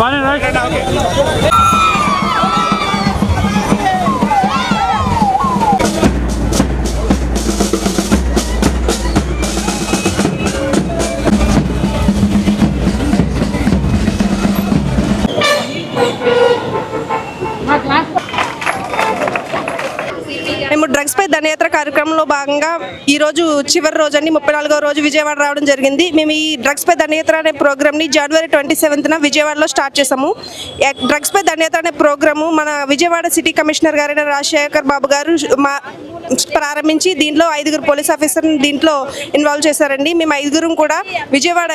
पानी మేము డ్రగ్స్ పై దండయాత్ర కార్యక్రమంలో భాగంగా ఈ రోజు చివరి రోజు అండి 34వ రోజు విజయవాడ రావడం జరిగింది. మేము ఈ డ్రగ్స్ పై దండయాత్ర అనే ప్రోగ్రామ్ని జనవరి 27న విజయవాడలో స్టార్ట్ చేసాము. డ్రగ్స్ పై దండయాత్ర అనే ప్రోగ్రాము మన విజయవాడ సిటీ కమిషనర్ గారైన రాజశేఖర్ బాబు గారు ప్రారంభించి దీంట్లో 5 పోలీస్ ఆఫీసర్ని దీంట్లో ఇన్వాల్వ్ చేశారండి. మేము 5 కూడా విజయవాడ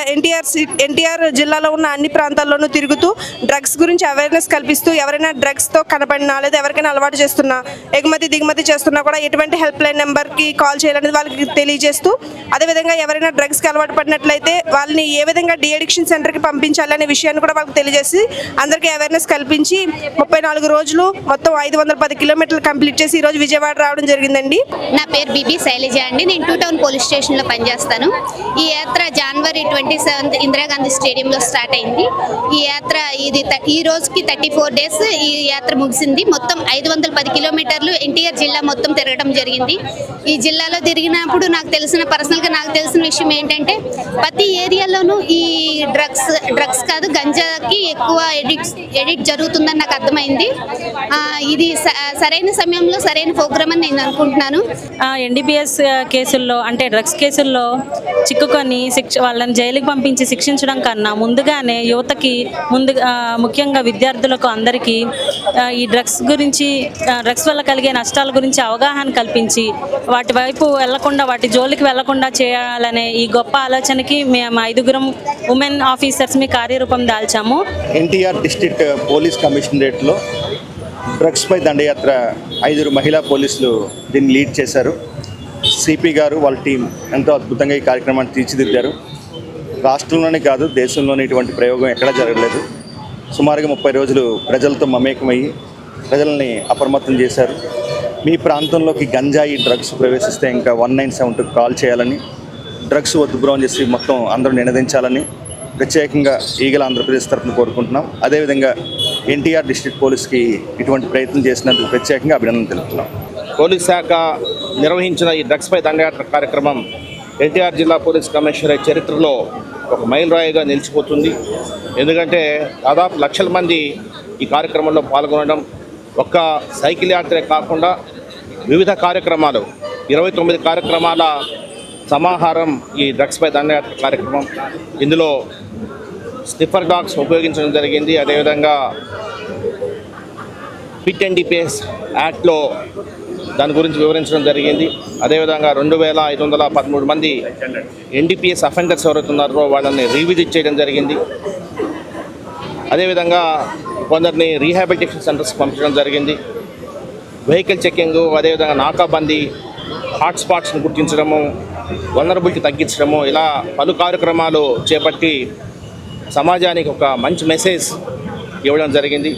ఎన్టీఆర్ జిల్లాలో ఉన్న అన్ని ప్రాంతాల్లోనూ తిరుగుతూ డ్రగ్స్ గురించి అవేర్నెస్ కల్పిస్తూ ఎవరైనా డ్రగ్స్తో కనపడినా లేదా ఎవరికైనా అలవాటు చేస్తున్నా ఎగుమతి దిగుమతి చేస్తున్నా కూడా ఎటువంటి హెల్ప్ లైన్ నెంబర్కి కాల్ చేయాలనేది వాళ్ళకి తెలియజేస్తూ, అదేవిధంగా ఎవరైనా డ్రగ్స్కి అలవాటు పడినట్లయితే వాళ్ళని ఏ విధంగా డి అడిక్షన్ సెంటర్కి పంపించాలనే విషయాన్ని కూడా వాళ్ళకి తెలియజేసి అందరికీ అవేర్నెస్ కల్పించి 34 రోజులు మొత్తం 510 కిలోమీటర్లు కంప్లీట్ చేసి ఈరోజు విజయవాడ రావడం జరిగిందండి. నా పేరు బీబీ శైలజ అండి. నేను 2 టౌన్ పోలీస్ స్టేషన్లో పనిచేస్తాను. ఈ యాత్ర జనవరి 27th ఇందిరాగాంధీ స్టేడియంలో స్టార్ట్ అయింది. ఈ యాత్ర ఈ రోజుకి 34 డేస్ ఈ యాత్ర ముగిసింది. మొత్తం 510 కిలోమీటర్లు ఎన్టీఆర్ జిల్లా మొత్తం తిరగడం జరిగింది. ఈ జిల్లాలో తిరిగినప్పుడు పర్సనల్గా నాకు తెలిసిన విషయం ఏంటంటే ప్రతి ఏరియాలోనూ ఈ డ్రగ్స్ కాదు గంజాకి ఎక్కువ ఎడిట్ జరుగుతుందని నాకు అర్థమైంది. ఇది సరైన సమయంలో సరైన ప్రోగ్రామ్ అని నేను అనుకుంటున్నాను. ఎన్డీపీఎస్ కేసుల్లో అంటే డ్రగ్స్ కేసుల్లో చిక్కుకొని వాళ్ళని జైలుకి పంపించి శిక్షించడం కన్నా ముందుగానే యువతకి ముఖ్యంగా విద్యార్థులకు అందరికీ ఈ డ్రగ్స్ గురించి డ్రగ్స్ వల్ల కలిగే నష్టాల గురించి అవగాహన కల్పించి వాటి వైపు వెళ్లకుండా వాటి జోలికి వెళ్లకుండా చేయాలనే ఈ గొప్ప ఆలోచనకి మేము 5 ఉమెన్ ఆఫీసర్స్ మీ కార్యరూపం దాల్చాము. ఎన్టీఆర్ డిస్ట్రిక్ట్ పోలీస్ కమిషనరేట్లో డ్రగ్స్ పై దండయాత్ర 5 మహిళా పోలీసులు దీన్ని లీడ్ చేశారు. సిపి గారు వాళ్ళ టీం ఎంతో అద్భుతంగా ఈ కార్యక్రమాన్ని తీర్చిదిద్దారు. రాష్ట్రంలోనే కాదు దేశంలోనే ఇటువంటి ప్రయోగం ఎక్కడా జరగలేదు. సుమారుగా 30 రోజులు ప్రజలతో మమేకమయ్యి ప్రజల్ని అప్రమత్తం చేశారు. మీ ప్రాంతంలోకి గంజాయి డ్రగ్స్ ప్రవేశిస్తే ఇంకా 197కు కాల్ చేయాలని, డ్రగ్స్ వద్దు బ్రౌన్ చేసి మొత్తం అందరూ నినదించాలని ప్రత్యేకంగా ఈగల ఆంధ్రప్రదేశ్ తరఫున కోరుకుంటున్నాం. అదేవిధంగా ఎన్టీఆర్ డిస్ట్రిక్ట్ పోలీస్కి ఇటువంటి ప్రయత్నం చేసినందుకు ప్రత్యేకంగా అభినందన తెలుపుతున్నాం. పోలీస్ శాఖ నిర్వహించిన ఈ డ్రగ్స్ పై దండయాత్ర కార్యక్రమం ఎన్టీఆర్ జిల్లా పోలీస్ కమిషనరేట్ చరిత్రలో ఒక మైలురాయిగా నిలిచిపోతుంది. ఎందుకంటే దాదాపు లక్షల మంది ఈ కార్యక్రమంలో పాల్గొనడం, ఒక్క సైకిల్ యాత్రే కాకుండా వివిధ కార్యక్రమాలు 29 కార్యక్రమాల సమాహారం ఈ డ్రగ్స్ పై దండయాత్ర కార్యక్రమం. ఇందులో స్నిఫర్ డాగ్స్ ఉపయోగించడం జరిగింది. అదేవిధంగా పిట్ ఎన్డీపీఎస్ యాక్ట్లో దాని గురించి వివరించడం జరిగింది. అదేవిధంగా 2513 మంది ఎన్డీపీఎస్ అఫెండర్స్ ఎవరైతే ఉన్నారో వాళ్ళని రీవిజిట్ చేయడం జరిగింది. అదేవిధంగా కొందరిని రీహాబిలిటేషన్ సెంటర్స్కి పంపించడం జరిగింది. వెహికల్ చెక్కింగు, అదేవిధంగా నాకాబందీ, హాట్స్పాట్స్ని గుర్తించడము, వల్నరబిలిటీ తగ్గించడము, ఇలా పలు కార్యక్రమాలు చేపట్టి సమాజానికి ఒక మంచి మెసేజ్ ఇవ్వడం జరిగింది.